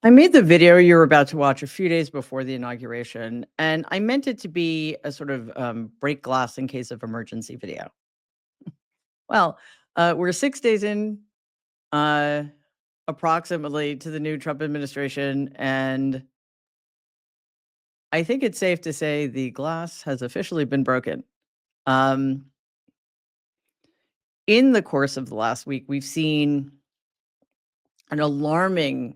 I made the video you were about to watch a few days before the inauguration, and I meant it to be a sort of break glass in case of emergency video. Well, we're 6 days in, uh, approximately, to the new Trump administration, and I think it's safe to say the glass has officially been broken. Um, in the course of the last week, we've seen an alarming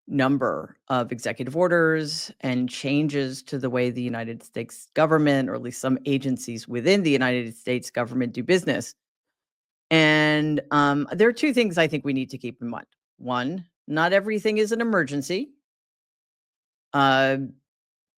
number of executive orders and changes to the way the United States government, or at least some agencies within the United States government, do business. And there are two things I think we need to keep in mind. One, not everything is an emergency. Uh,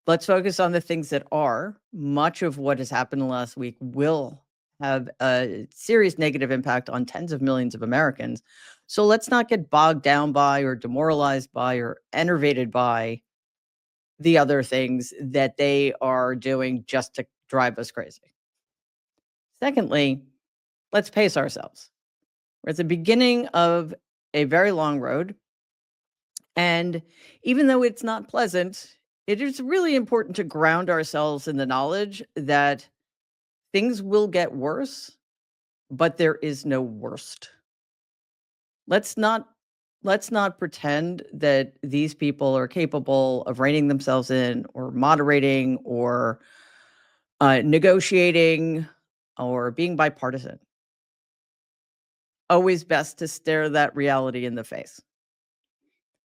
let's focus on the things that are. Much of what has happened in the last week will have a serious negative impact on tens of millions of Americans. So let's not get bogged down by or demoralized by or enervated by the other things that they are doing just to drive us crazy. Secondly, let's pace ourselves. We're at the beginning of a very long road. And even though it's not pleasant, it is really important to ground ourselves in the knowledge that things will get worse, but there is no worst. Let's not let's not pretend that these people are capable of reining themselves in or moderating or negotiating or being bipartisan. Always best to stare that reality in the face.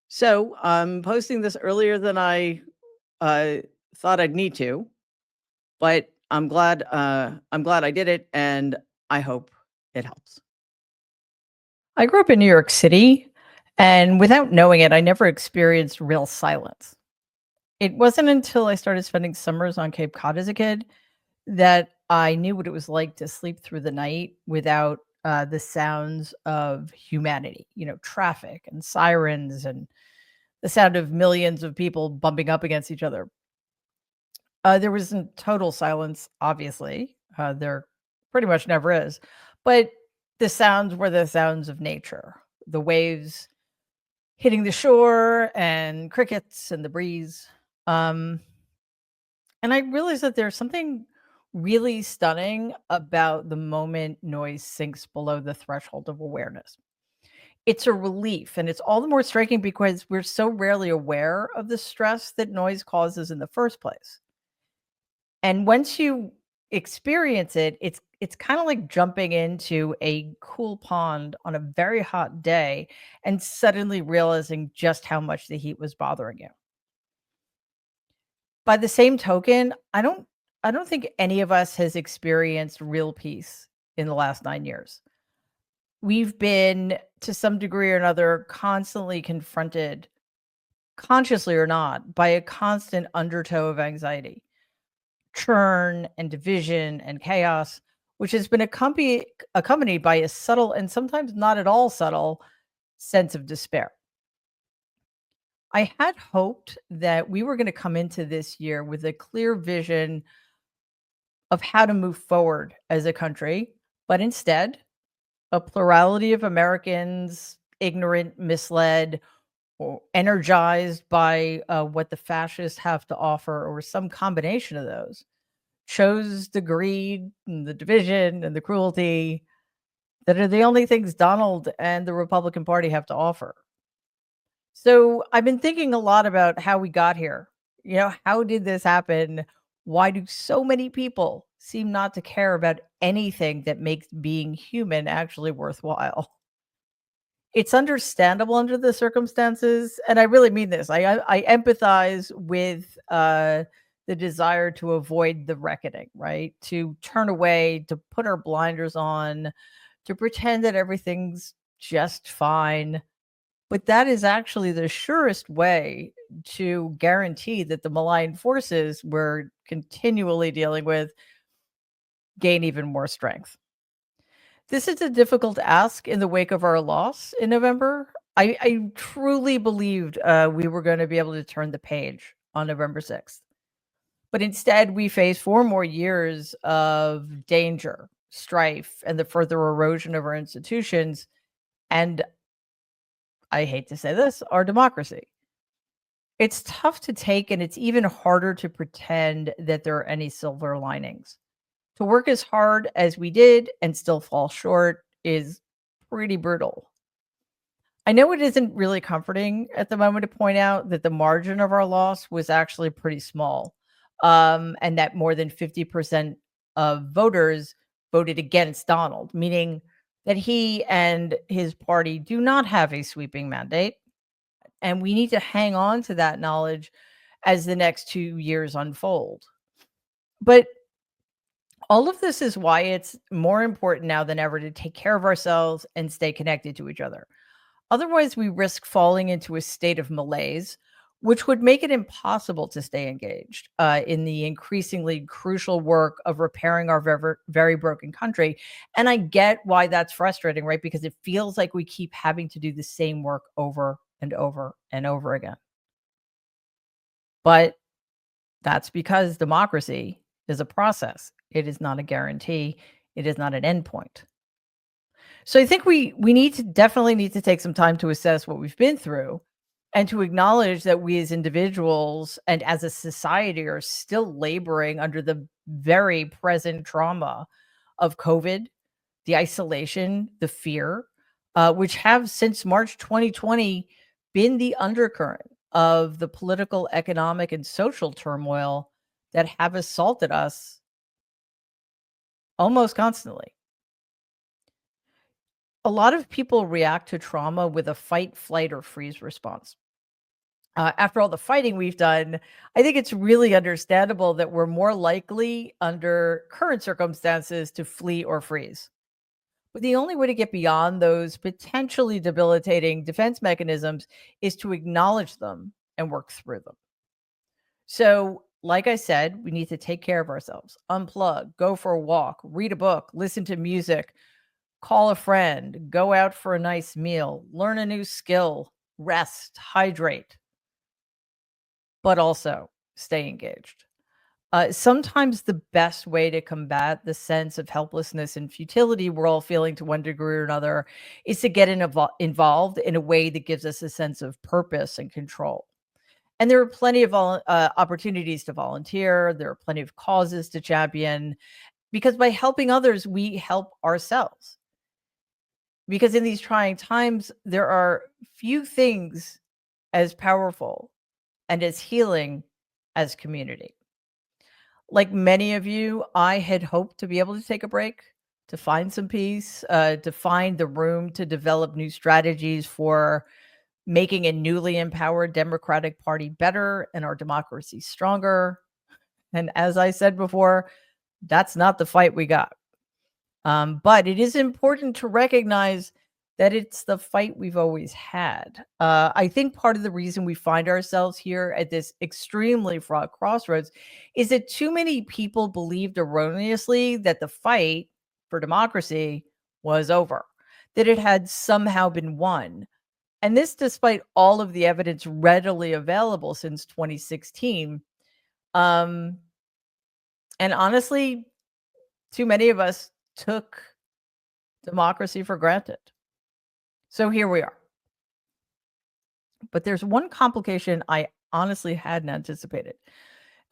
So I'm posting this earlier than I uh, thought I'd need to, but I'm glad I did it, and I hope it helps. I grew up in New York City, and without knowing it, I never experienced real silence. It wasn't until I started spending summers on Cape Cod as a kid that I knew what it was like to sleep through the night without the sounds of humanity, traffic and sirens and the sound of millions of people bumping up against each other. There wasn't total silence, obviously. There pretty much never is. But the sounds were the sounds of nature, the waves hitting the shore and crickets and the breeze. Um, and I realized that there's something really stunning about the moment noise sinks below the threshold of awareness. It's a relief, and it's all the more striking because we're so rarely aware of the stress that noise causes in the first place. And once you experience it, it's kind of like jumping into a cool pond on a very hot day and suddenly realizing just how much the heat was bothering you. By the same token, I don't think any of us has experienced real peace in the last 9 years. We've been, to some degree or another, constantly confronted, consciously or not, by a constant undertow of anxiety, churn and division and chaos, which has been accompanied by a subtle and sometimes not at all subtle sense of despair. I had hoped that we were going to come into this year with a clear vision of how to move forward as a country, but instead, a plurality of Americans, ignorant, misled, or energized by what the fascists have to offer, or some combination of those, chose the greed and the division and the cruelty that are the only things Donald and the Republican Party have to offer. So I've been thinking a lot about how we got here. How did this happen? Why do so many people seem not to care about anything that makes being human actually worthwhile? It's understandable under the circumstances, and I really mean this. I empathize with the desire to avoid the reckoning, right? To turn away, to put our blinders on, to pretend that everything's just fine. But that is actually the surest way to guarantee that the malign forces we're continually dealing with gain even more strength. This is a difficult ask in the wake of our loss in November. I truly believed we were going to be able to turn the page on November 6th. But instead, we face 4 more years of danger, strife, and the further erosion of our institutions. And I hate to say this, our democracy. It's tough to take, and it's even harder to pretend that there are any silver linings. To work as hard as we did and still fall short is pretty brutal. I know it isn't really comforting at the moment to point out that the margin of our loss was actually pretty small, and that more than 50% of voters voted against Donald, meaning that he and his party do not have a sweeping mandate. And we need to hang on to that knowledge as the next 2 years unfold. But all of this is why it's more important now than ever to take care of ourselves and stay connected to each other. Otherwise, we risk falling into a state of malaise, which would make it impossible to stay engaged in the increasingly crucial work of repairing our very broken country. And I get why that's frustrating, right? Because it feels like we keep having to do the same work over and over and over again. But that's because democracy is a process. It is not a guarantee. It is not an endpoint. So I think we need to definitely need to take some time to assess what we've been through and to acknowledge that we as individuals and as a society are still laboring under the very present trauma of COVID, the isolation, the fear, which have since March 2020 been the undercurrent of the political, economic, and social turmoil that have assaulted us almost constantly. A lot of people react to trauma with a fight, flight, or freeze response. After all the fighting we've done, I think it's really understandable that we're more likely under current circumstances to flee or freeze. But the only way to get beyond those potentially debilitating defense mechanisms is to acknowledge them and work through them. So, like I said, we need to take care of ourselves, unplug, go for a walk, read a book, listen to music, call a friend, go out for a nice meal, learn a new skill, rest, hydrate, but also stay engaged. Sometimes the best way to combat the sense of helplessness and futility we're all feeling to one degree or another is to get involved in a way that gives us a sense of purpose and control. And there are plenty of opportunities to volunteer. There are plenty of causes to champion because by helping others, we help ourselves. Because in these trying times, there are few things as powerful and as healing as community. Like many of you, I had hoped to be able to take a break, to find some peace, to find the room to develop new strategies for making a newly empowered Democratic Party better and our democracy stronger. And as I said before, that's not the fight we got. But it is important to recognize that it's the fight we've always had. I think part of the reason we find ourselves here at this extremely fraught crossroads is that too many people believed erroneously that the fight for democracy was over, that it had somehow been won. And this, despite all of the evidence readily available since 2016. Um, and honestly, too many of us took democracy for granted. So here we are. But there's one complication I honestly hadn't anticipated.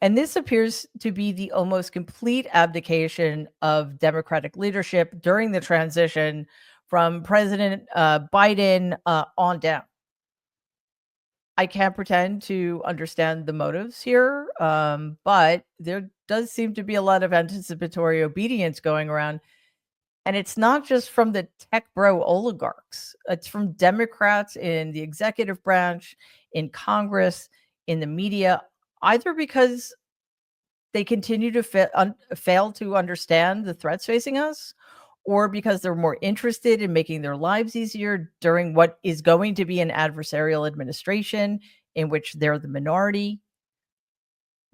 And this appears to be the almost complete abdication of Democratic leadership during the transition from President Biden on down. I can't pretend to understand the motives here, but there does seem to be a lot of anticipatory obedience going around. And it's not just from the tech bro oligarchs, it's from Democrats in the executive branch, in Congress, in the media, either because they continue to fail to understand the threats facing us, or because they're more interested in making their lives easier during what is going to be an adversarial administration in which they're the minority.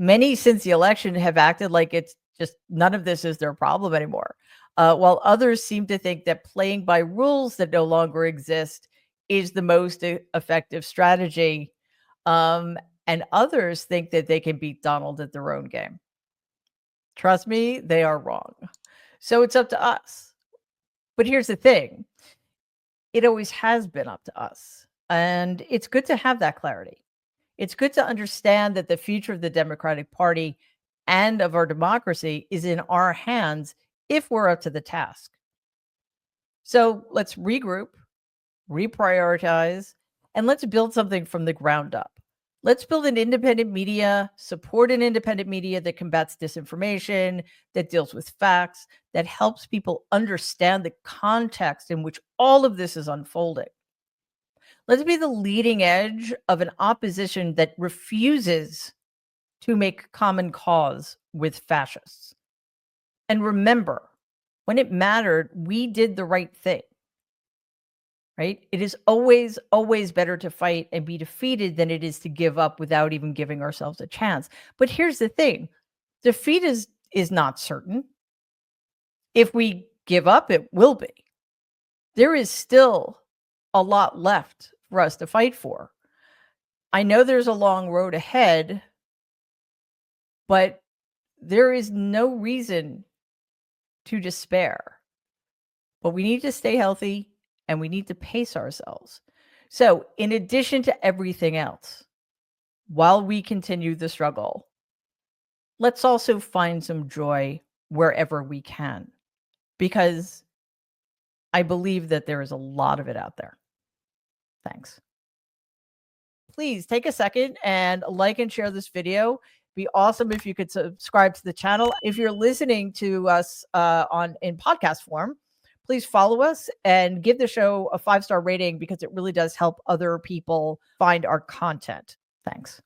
Many since the election have acted like it's just none of this is their problem anymore. While others seem to think that playing by rules that no longer exist is the most effective strategy. Um, and others think that they can beat Donald at their own game. Trust me, they are wrong. So it's up to us. But here's the thing, it always has been up to us. And it's good to have that clarity. It's good to understand that the future of the Democratic Party and of our democracy is in our hands if we're up to the task. So let's regroup, reprioritize, and let's build something from the ground up. Let's build an independent media, support an independent media that combats disinformation, that deals with facts, that helps people understand the context in which all of this is unfolding. Let's be the leading edge of an opposition that refuses to make common cause with fascists. And remember, when it mattered, we did the right thing. Right? It is always, always better to fight and be defeated than it is to give up without even giving ourselves a chance. But here's the thing: defeat is not certain. If we give up, it will be. There is still a lot left for us to fight for. I know there's a long road ahead, but there is no reason to despair. But we need to stay healthy and we need to pace ourselves. So, in addition to everything else, while we continue the struggle, let's also find some joy wherever we can, because I believe that there is a lot of it out there. Thanks. Please take a second and like and share this video. Be awesome if you could subscribe to the channel. If you're listening to us in podcast form, please follow us and give the show a 5-star rating, because it really does help other people find our content. Thanks.